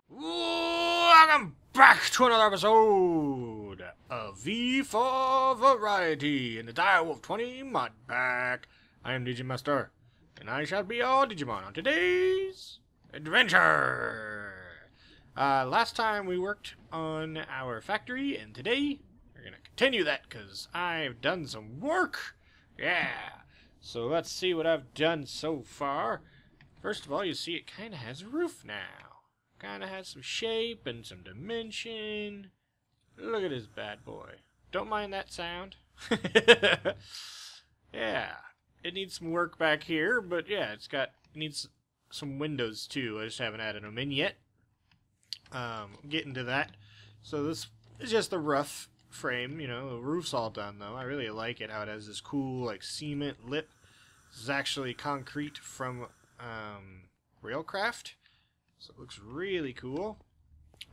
Welcome back to another episode of V4Variety in the Direwolf20 modpack. I am Digimazter, and I shall be your Digimon on today's adventure. Last time we worked on our factory, and today we're going to continue that because I've done some work. Yeah. So let's see what I've done so far. First of all, you see it kind of has a roof now. Kind of has some shape and some dimension. Look at this bad boy. Don't mind that sound. Yeah, it needs some work back here, but yeah, it needs some windows too. I just haven't added them in yet. Getting to that. So this is just the rough frame. You know, the roof's all done though. I really like it how it has this cool like cement lip. This is actually concrete from Railcraft. So it looks really cool.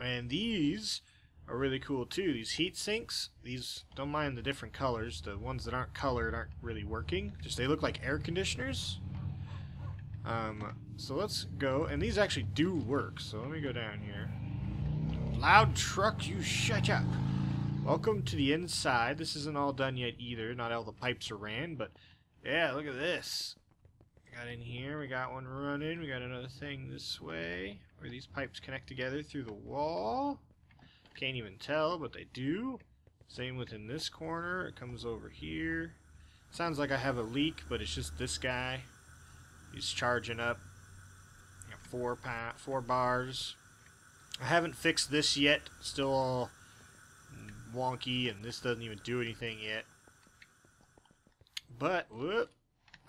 And these are really cool too. These heat sinks, these, don't mind the different colors. The ones that aren't colored aren't really working. Just they look like air conditioners. So let's go. And these actually do work. So let me go down here. Loud truck, you shut up. Welcome to the inside. This isn't all done yet either. Not all the pipes are ran, but yeah, look at this. Got in here, we got one running, we got another thing this way, where these pipes connect together through the wall. Can't even tell, but they do. Same within this corner, it comes over here. Sounds like I have a leak, but it's just this guy. He's charging up. Got 4 bars. I haven't fixed this yet, still all wonky, and this doesn't even do anything yet. But, whoop.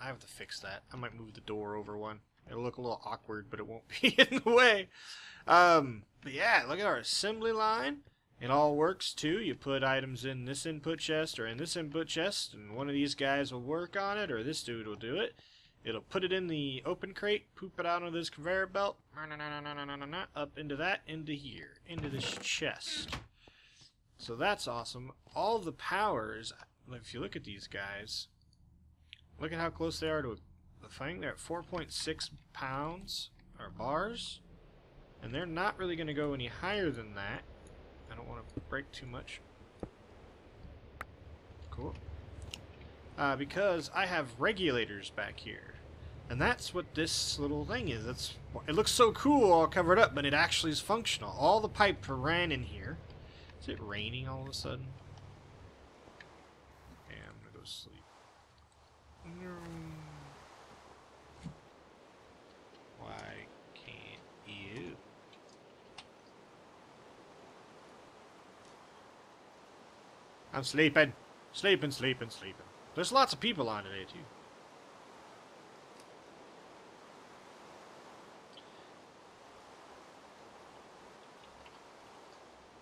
I have to fix that. I might move the door over one. It'll look a little awkward, but it won't be in the way. But yeah, look at our assembly line. It all works too. You put items in this input chest or in this input chest, and one of these guys will work on it, or this dude will do it. It'll put it in the open crate, poop it out onto this conveyor belt, up into that, into here, into this chest. So that's awesome. All the powers, if you look at these guys, look at how close they are to the thing. They're at 4.6 pounds, or bars. And they're not really going to go any higher than that. I don't want to break too much. Cool. Because I have regulators back here. And that's what this little thing is. It looks so cool all covered up, but it actually is functional. All the pipe ran in here. Is it raining all of a sudden? Yeah, I'm going to go sleep. Why can't you? I'm sleeping. Sleeping. There's lots of people on today, too.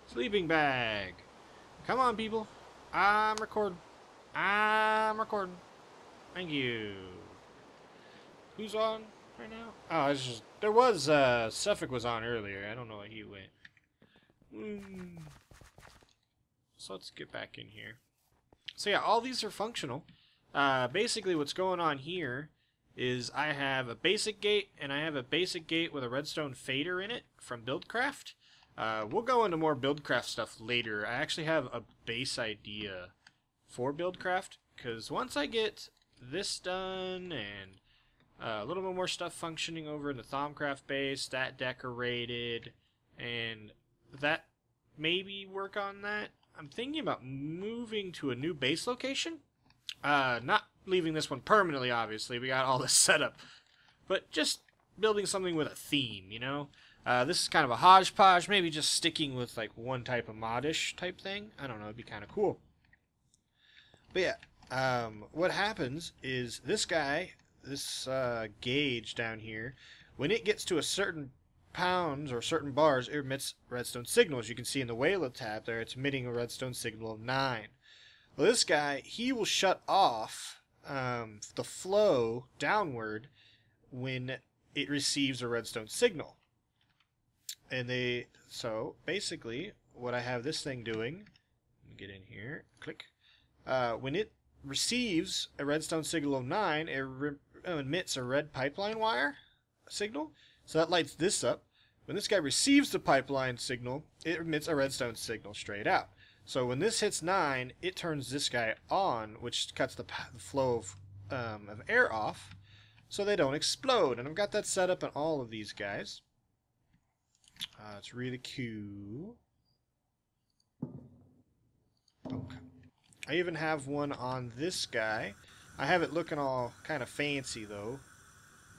Sleeping bag. Come on, people. I'm recording. Thank you. Who's on right now? Oh, it's just there was Suffolk was on earlier. I don't know where he went. So let's get back in here. So yeah, all these are functional. Basically, what's going on here is I have a basic gate and I have a basic gate with a redstone fader in it from Buildcraft. We'll go into more Buildcraft stuff later. I actually have a base idea for Buildcraft because once I get this done and a little bit more stuff functioning over in the Thaumcraft base, that decorated, and that maybe work on that. I'm thinking about moving to a new base location. Not leaving this one permanently, obviously. We got all this set up. But just building something with a theme, you know? This is kind of a hodgepodge, maybe just sticking with like one type of modish type thing. I don't know, it'd be kind of cool. But yeah. What happens is this guy, this gauge down here, when it gets to a certain pounds or certain bars, it emits redstone signals. You can see in the Wayla tab there, it's emitting a redstone signal of 9. Well, this guy, he will shut off the flow downward when it receives a redstone signal. And so basically, what I have this thing doing, let me get in here, click, when it receives a redstone signal of 9, it emits a red pipeline wire signal. So that lights this up. When this guy receives the pipeline signal, it emits a redstone signal straight out. So when this hits 9, it turns this guy on, which cuts the flow of air off, so they don't explode. And I've got that set up in all of these guys. It's really cool. Okay. I even have one on this guy. I have it looking all kind of fancy, though.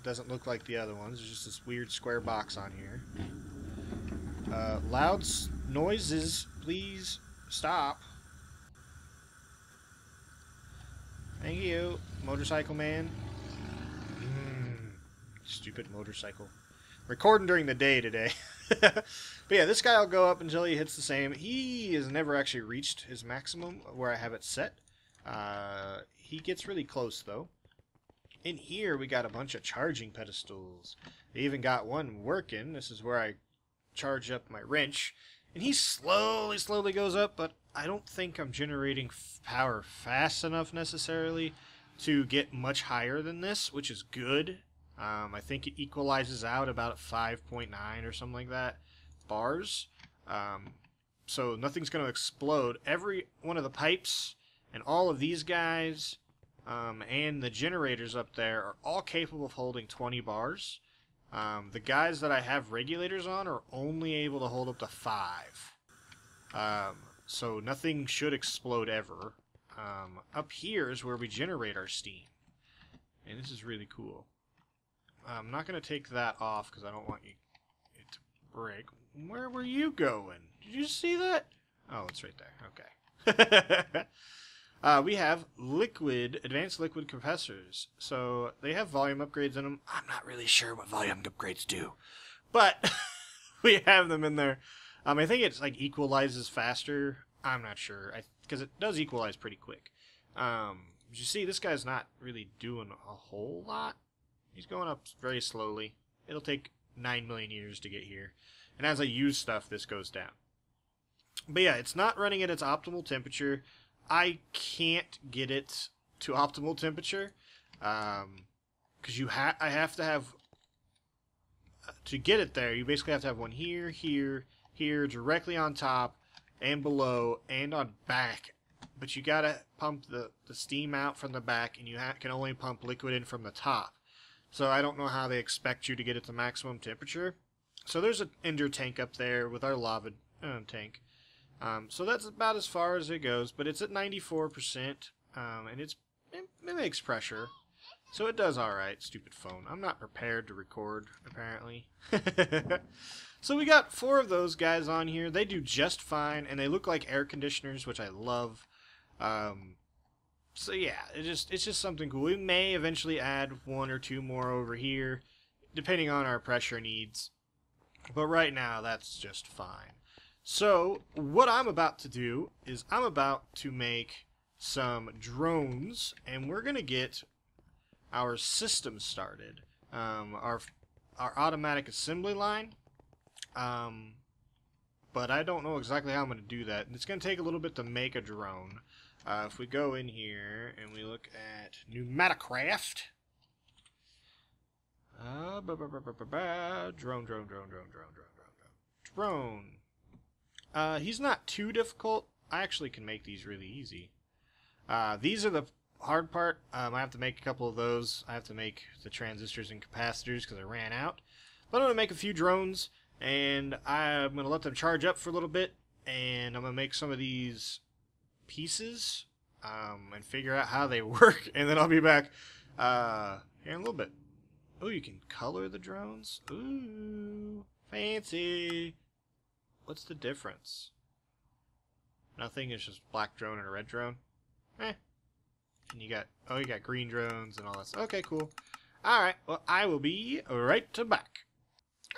Doesn't look like the other ones. There's just this weird square box on here. Loud noises, please stop. Thank you, motorcycle man. Stupid motorcycle. Recording during the day today. But yeah, this guy will go up until he hits the same. He has never actually reached his maximum where I have it set. He gets really close, though. In here, we got a bunch of charging pedestals. They even got one working. This is where I charge up my wrench. And he slowly goes up, but I don't think I'm generating power fast enough necessarily to get much higher than this, which is good. I think it equalizes out about 5.9 or something like that bars. So nothing's going to explode. Every one of the pipes and all of these guys and the generators up there are all capable of holding 20 bars. The guys that I have regulators on are only able to hold up to 5. So nothing should explode ever. Up here is where we generate our steam. And this is really cool. I'm not going to take that off because I don't want it to break. Where were you going? Did you see that? Oh, it's right there. Okay. We have advanced liquid compressors. So they have volume upgrades in them. I'm not really sure what volume upgrades do, but we have them in there. I think it's like equalizes faster. I'm not sure because it does equalize pretty quick. As you see, this guy's not really doing a whole lot. He's going up very slowly. It'll take 9 million years to get here. And as I use stuff, this goes down. But yeah, it's not running at its optimal temperature. I can't get it to optimal temperature. Because I have to have... to get it there, you basically have to have one here, here, here, directly on top, and below, and on back. But you gotta pump the steam out from the back, and you can only pump liquid in from the top. So I don't know how they expect you to get it to maximum temperature. So there's an ender tank up there with our lava tank. So that's about as far as it goes, but it's at 94%, and it makes pressure. So it does alright, stupid phone. I'm not prepared to record, apparently. So we got 4 of those guys on here. They do just fine, and they look like air conditioners, which I love. So yeah, it's just something cool. We may eventually add 1 or 2 more over here, depending on our pressure needs. But right now, that's just fine. So what I'm about to do is I'm about to make some drones, and we're going to get our system started. Our automatic assembly line. But I don't know exactly how I'm going to do that. And it's going to take a little bit to make a drone. If we go in here and we look at Pneumaticcraft. Drone. He's not too difficult. I actually can make these really easy. These are the hard part. I have to make a couple of those. I have to make the transistors and capacitors because I ran out. But I'm going to make a few drones, and I'm going to let them charge up for a little bit, and I'm going to make some of these pieces and figure out how they work, and then I'll be back here in a little bit. Oh, you can color the drones? Ooh, fancy. What's the difference? Nothing, it's just black drone and a red drone. And you got green drones and all that stuff. Okay, cool. Alright, well, I will be right back.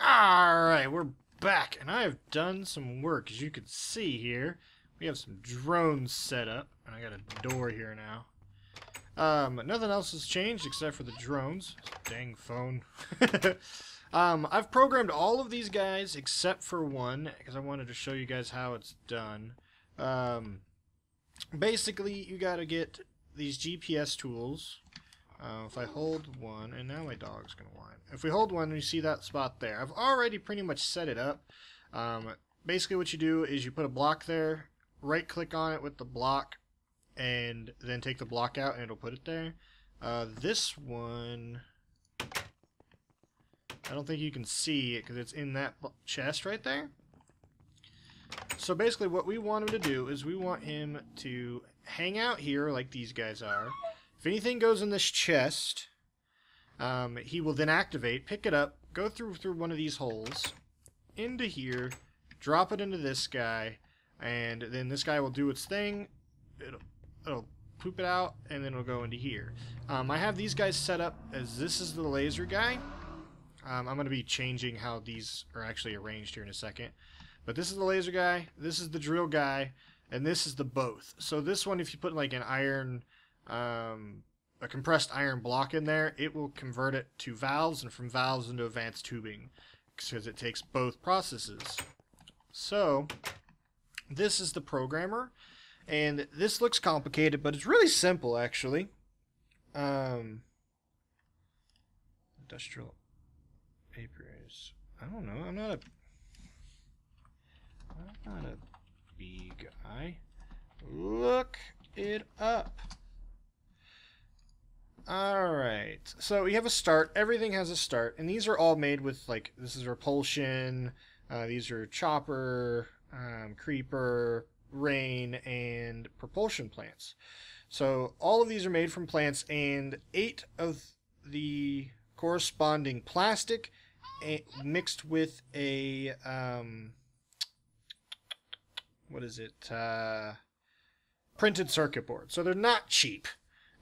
Alright, we're back, and I have done some work. As you can see here, we have some drones set up, and I got a door here now. Nothing else has changed except for the drones. Dang phone. I've programmed all of these guys except for one, because I wanted to show you guys how it's done. Basically, you gotta get these GPS tools. If I hold one, and now my dog's going to whine. If we hold one, we see that spot there. I've already pretty much set it up. Basically what you do is you put a block there, right click on it with the block, and then take the block out and it'll put it there. This one, I don't think you can see it because it's in that chest right there. So basically what we want him to do is we want him to hang out here like these guys are. If anything goes in this chest, he will then activate, pick it up, go through one of these holes, into here, drop it into this guy, and then this guy will do its thing. It'll poop it out, and then it'll go into here. I have these guys set up as this is the laser guy. I'm going to be changing how these are actually arranged here in a second. But this is the laser guy, this is the drill guy, and this is the both. So this one, if you put like an iron, a compressed iron block in there, it will convert it to valves, and from valves into advanced tubing, because it takes both processes. So this is the programmer, and this looks complicated, but it's really simple actually. Industrial papers. I don't know. I'm not a bee guy. Look it up. Alright, so we have a start. Everything has a start, and these are all made with, like, this is repulsion, these are chopper, creeper, rain, and propulsion plants. So all of these are made from plants, and 8 of the corresponding plastic mixed with a, what is it, printed circuit board. So they're not cheap.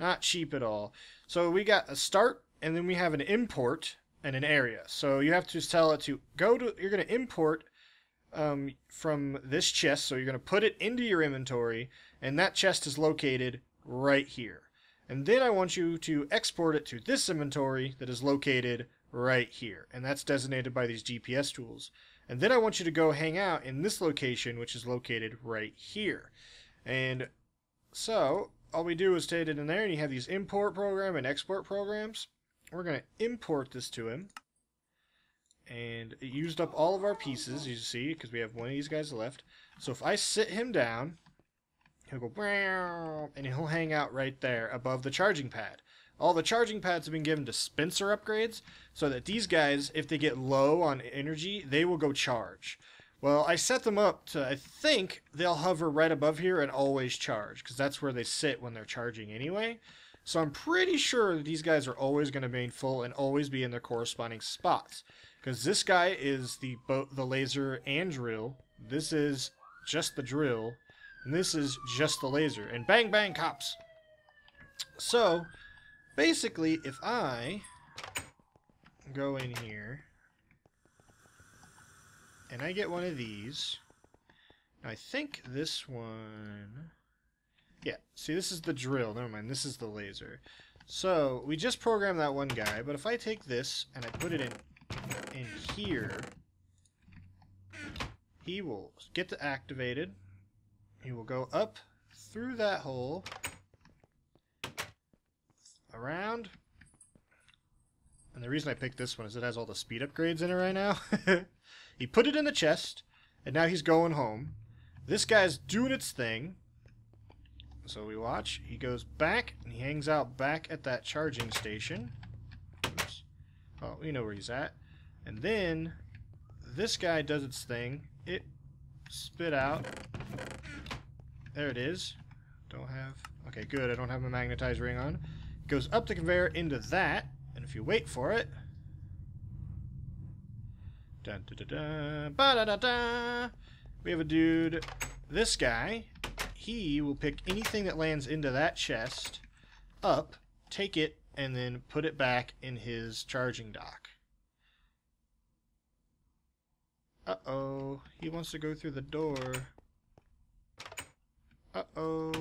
Not cheap at all. So we got a start, and then we have an import and an area. So you have to tell it to go to, you're going to import from this chest, so you're going to put it into your inventory, and that chest is located right here. And then I want you to export it to this inventory that is located right here, and that's designated by these GPS tools. And then I want you to go hang out in this location, which is located right here. And so all we do is take it in there, and you have these import program and export programs. We're going to import this to him, and it used up all of our pieces, you see, because we have one of these guys left. So if I sit him down, he'll go brow, and he'll hang out right there above the charging pad. All the charging pads have been given dispenser upgrades, so that these guys, if they get low on energy, they will go charge. Well, I set them up to, I think they'll hover right above here and always charge, because that's where they sit when they're charging anyway. So I'm pretty sure that these guys are always going to remain full and always be in their corresponding spots. Because this guy is the laser and drill, this is just the drill, and this is just the laser. And bang bang cops! So, basically, if I go in here, and I get one of these. I think this one, yeah, see, this is the drill. Never mind, this is the laser. So we just programmed that one guy, but if I take this and I put it in here, he will get activated. He will go up through that hole, around. And the reason I picked this one is it has all the speed upgrades in it right now. He put it in the chest, and now he's going home. This guy's doing its thing. So we watch. He goes back, and he hangs out back at that charging station. Oops. Oh, we know where he's at. And then this guy does its thing. It spit out. There it is. Don't have... Okay, good. I don't have my magnetized ring on. Goes up the conveyor into that, and if you wait for it... Dun, da, da, da, ba, da, da, da. We have a dude, this guy, he will pick anything that lands into that chest up, take it, and then put it back in his charging dock. Uh-oh, he wants to go through the door. Uh-oh.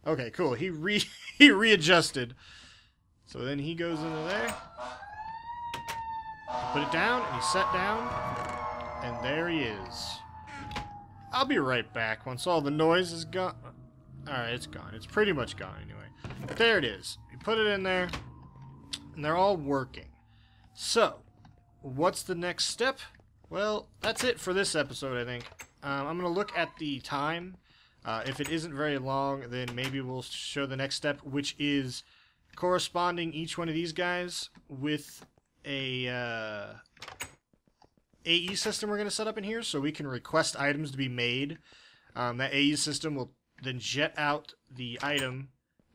Okay, cool, he readjusted. So then he goes into there. Put it down, and he sat down, and there he is. I'll be right back once all the noise is gone. Alright, it's gone. It's pretty much gone anyway. But there it is. You put it in there, and they're all working. So, what's the next step? Well, that's it for this episode, I think. I'm going to look at the time. If it isn't very long, then maybe we'll show the next step, which is corresponding each one of these guys with a AE system we're going to set up in here, so we can request items to be made. That AE system will then jet out the item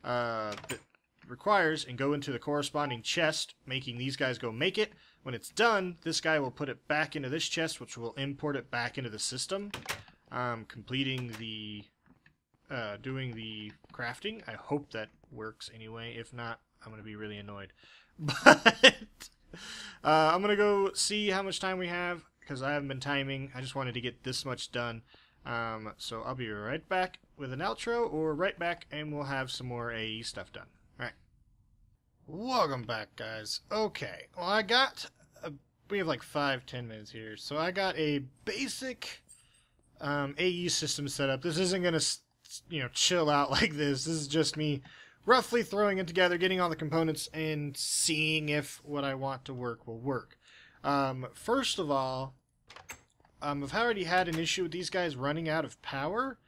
that requires and go into the corresponding chest, making these guys go make it. When it's done, this guy will put it back into this chest, which will import it back into the system, completing the doing the crafting. I hope that works anyway. If not, I'm going to be really annoyed. But I'm going to go see how much time we have, because I haven't been timing. I just wanted to get this much done. So I'll be right back with an outro, or right back, and we'll have some more AE stuff done. Alright. Welcome back, guys. Okay, well, we have like 5-10 minutes here. So I got a basic AE system set up. This isn't going to, chill out like this. This is just me roughly throwing it together, getting all the components, and seeing if what I want to work will work. First of all, I've already had an issue with these guys running out of power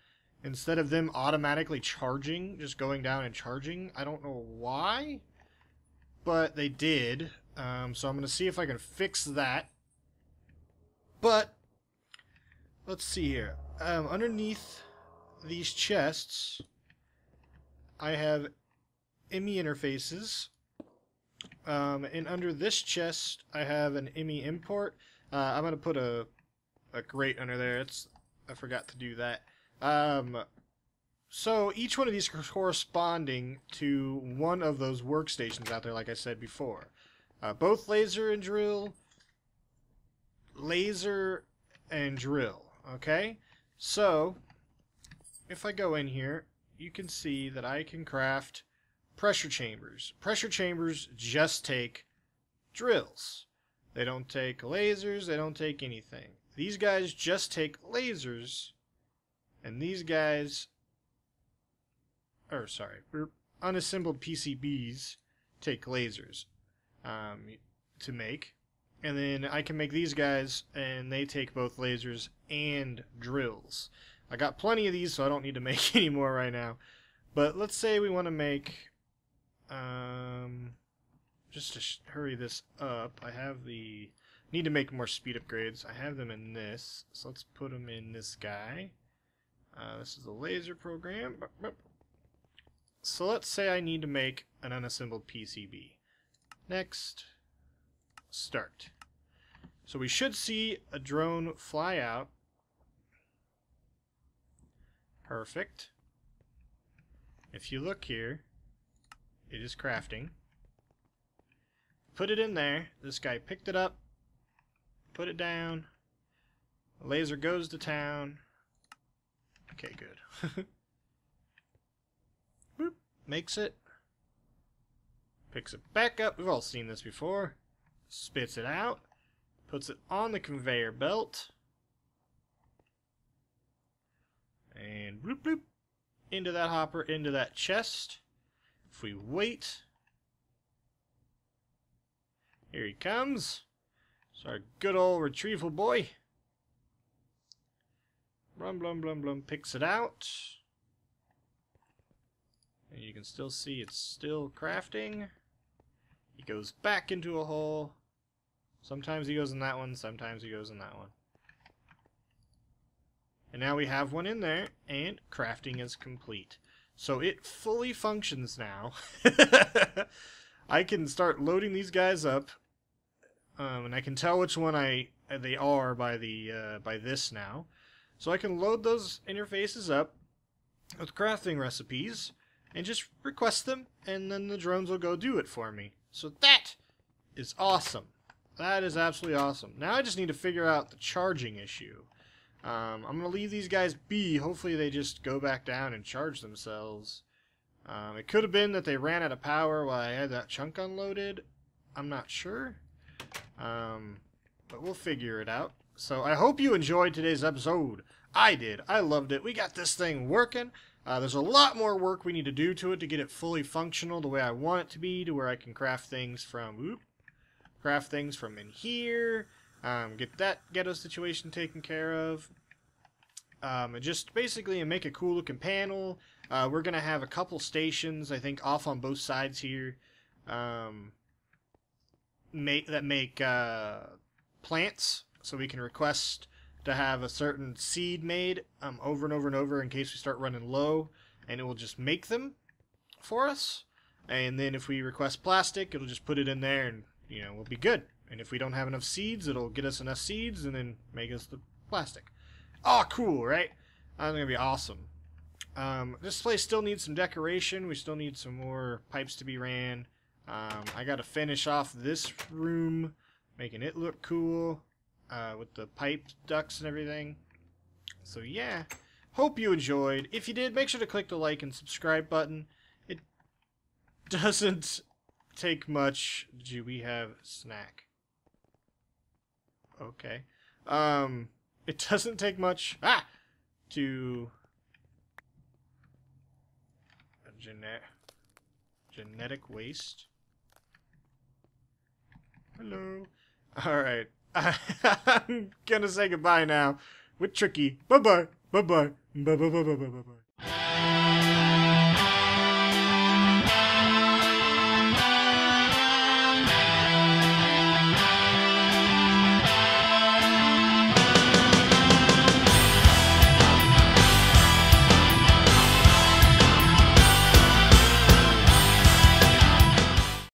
instead of them automatically charging, just going down and charging. I don't know why, but they did. So I'm going to see if I can fix that. But let's see here. Underneath these chests, I have IMI interfaces. And under this chest, I have an IMI import. I'm going to put a grate under there. I forgot to do that. So each one of these is corresponding to one of those workstations out there, like I said before. Both laser and drill. Okay? So, if I go in here, you can see that I can craft pressure chambers. Pressure chambers just take drills. They don't take lasers, they don't take anything. These guys just take lasers, and these guys, unassembled PCBs take lasers to make. And then I can make these guys, and they take both lasers and drills. I got plenty of these, so I don't need to make any more right now. But let's say we want to make, just to hurry this up, need to make more speed upgrades. I have them in this, so let's put them in this guy. This is the laser program. So let's say I need to make an unassembled PCB. Next. Start. So we should see a drone fly out. Perfect. If you look here, it is crafting. Put it in there. This guy picked it up, put it down. The laser goes to town. Okay, good. Boop. Makes it. Picks it back up. We've all seen this before. Spits it out, puts it on the conveyor belt, and bloop bloop, into that hopper, into that chest. If we wait, here he comes. It's our good old retrieval boy. Blum blum blum blum, picks it out, and you can still see it's still crafting. He goes back into a hole. Sometimes he goes in that one, sometimes he goes in that one. And now we have one in there, and crafting is complete. So it fully functions now. I can start loading these guys up, and I can tell which one they are by this now. So I can load those interfaces up with crafting recipes, and just request them, and then the drones will go do it for me. So that is awesome. That is absolutely awesome. Now I just need to figure out the charging issue. I'm going to leave these guys be. Hopefully they just go back down and charge themselves. It could have been that they ran out of power while I had that chunk unloaded. I'm not sure. But we'll figure it out. So I hope you enjoyed today's episode. I did. I loved it. We got this thing working. There's a lot more work we need to do to it to get it fully functional the way I want it to be, to where I can craft things from in here, get that ghetto situation taken care of, and just basically make a cool looking panel. We're gonna have a couple stations, I think, off on both sides here, make plants, so we can request to have a certain seed made over and over and over in case we start running low, and it will just make them for us. And then if we request plastic, it'll just put it in there, and we'll be good. And if we don't have enough seeds, it'll get us enough seeds and then make us the plastic. Oh, cool, right? That's gonna be awesome. This place still needs some decoration. We still need some more pipes to be ran. I gotta finish off this room, making it look cool, with the pipe ducts and everything. So yeah, hope you enjoyed. If you did, make sure to click the like and subscribe button. It doesn't take much. Do we have snack? Okay. It doesn't take much to genetic waste. Hello. Alright. I'm gonna say goodbye now with Tricky. Bye-bye. Bye-bye. Bye-bye. Bye-bye. Bye-bye.